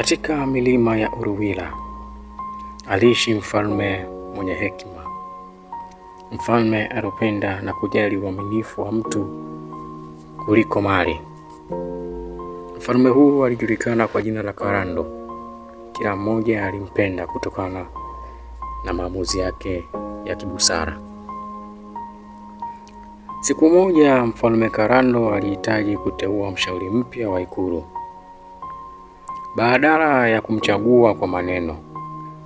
Katika milima ya Uruwila aliishi mfalme mwenye hekima, mfalme alopenda na kujali uaminifu wa mtu kuliko mali. Mfalme huu alijulikana kwa jina la Karando. Kila mmoja alimpenda kutokana na maamuzi yake ya kibusara. Siku moja mfalme Karando alihitaji kuteua mshauri mpya wa ikulu. Badala ya kumchagua kwa maneno,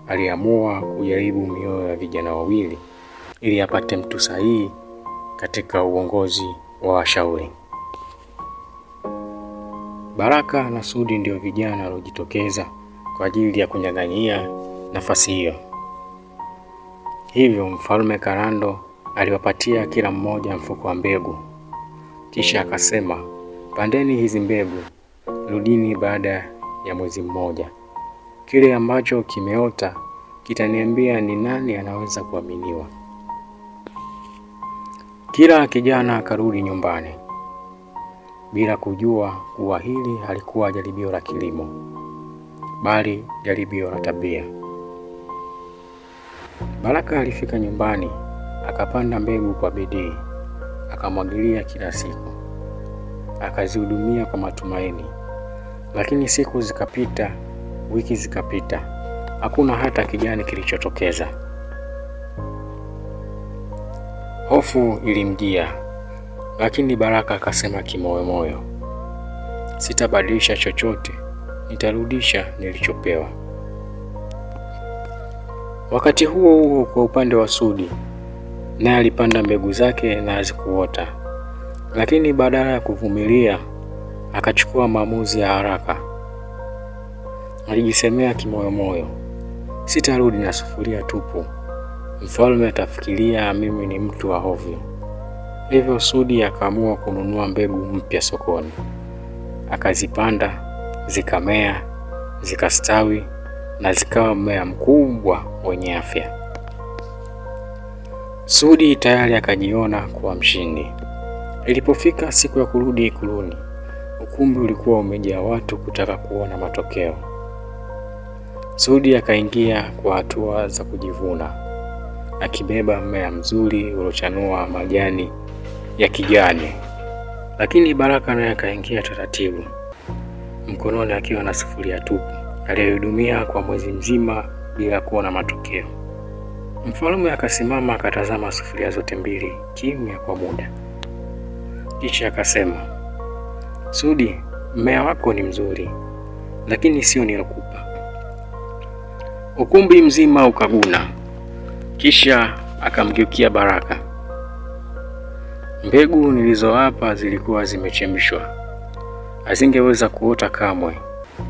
aliamua kujaribu mioyo ya vijana wawili ili apate mtu sahihi katika uongozi wa washauri. Baraka na Sudi ndio vijana waliojitokeza kwa ajili ya kunyang'anyia nafasi hiyo. Hivyo mfalme Karando aliwapatia kila mmoja mfuko wa mbegu. Kisha akasema, pandeni hizi mbegu, rudini baada ya mwezi mmoja. Kile ambacho kimeota kitaniambia ni nani anaweza kuaminiwa. Kila kijana akarudi nyumbani bila kujua kuwa hili halikuwa jaribio la kilimo, bali jaribio la tabia. Baraka alifika nyumbani, akapanda mbegu kwa bidii, akamwagilia kila siku, akazihudumia kwa matumaini. Lakini siku zikapita, wiki zikapita, hakuna hata kijani kilichotokeza. Hofu ilimjia, lakini Baraka akasema kimoyomoyo, sitabadilisha chochote, nitarudisha nilichopewa. Wakati huo huo, kwa upande wa Sudi, naye alipanda mbegu zake na hazikuota. Lakini badala ya kuvumilia, akachukua maamuzi ya haraka. Alijisemea kimoyomoyo, sitarudi na sufuria tupu, mfalme atafikiria mimi ni mtu wa hovyo. Hivyo Sudi akaamua kununua mbegu mpya sokoni. Akazipanda, zikamea, zikastawi na zikawa mmea mkubwa wenye afya. Sudi tayari akajiona kuwa mshindi. Ilipofika siku ya kurudi ikuluni, ukumbi ulikuwa umejaa watu kutaka kuona matokeo. Sudi akaingia kwa hatua za kujivuna, akibeba mmea mzuri uliochanua majani ya kijani. Lakini Baraka naye akaingia taratibu, mkononi akiwa na sufuria tupu, aliyehudumia kwa mwezi mzima bila kuona matokeo. Mfalme akasimama akatazama sufuria zote mbili kimya kwa muda. Kisha akasema, Sudi, mmea wako ni mzuri, lakini sio nilokupa. Ukumbi mzima ukaguna. Kisha akamgeukia Baraka. Mbegu nilizowapa zilikuwa zimechemshwa, hazingeweza kuota kamwe.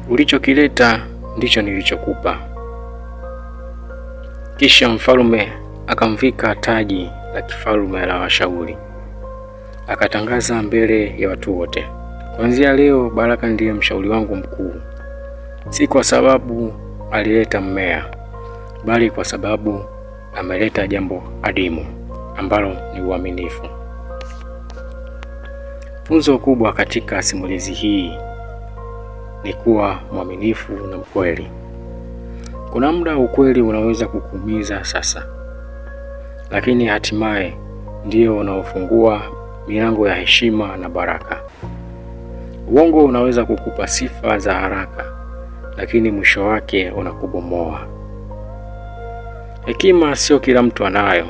Ulichokileta ndicho nilichokupa. Kisha mfalme akamvika taji la kifalme la washauri, akatangaza mbele ya watu wote, kuanzia leo Baraka ndiye mshauri wangu mkuu, si kwa sababu alileta mmea, bali kwa sababu ameleta jambo adimu ambalo ni uaminifu. Funzo kubwa katika simulizi hii ni kuwa mwaminifu na mkweli. Kuna muda ukweli unaweza kukuumiza sasa, lakini hatimaye ndio unaofungua milango ya heshima na baraka. Uongo unaweza kukupa sifa za haraka, lakini mwisho wake unakubomoa. Hekima sio kila mtu anayo.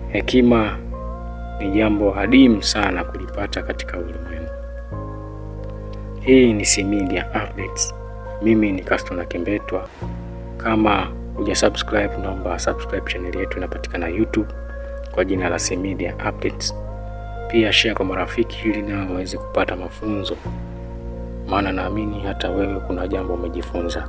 Hekima ni jambo adimu sana kulipata katika ulimwengu. Hii ni C-Media Updates. Mimi ni Caston Kimbetwa. Kama hujasubscribe, naomba subscribe channel yetu, inapatikana YouTube kwa jina la C-Media Updates. Pia share kwa marafiki ili nao waweze kupata mafunzo, maana naamini hata wewe kuna jambo umejifunza.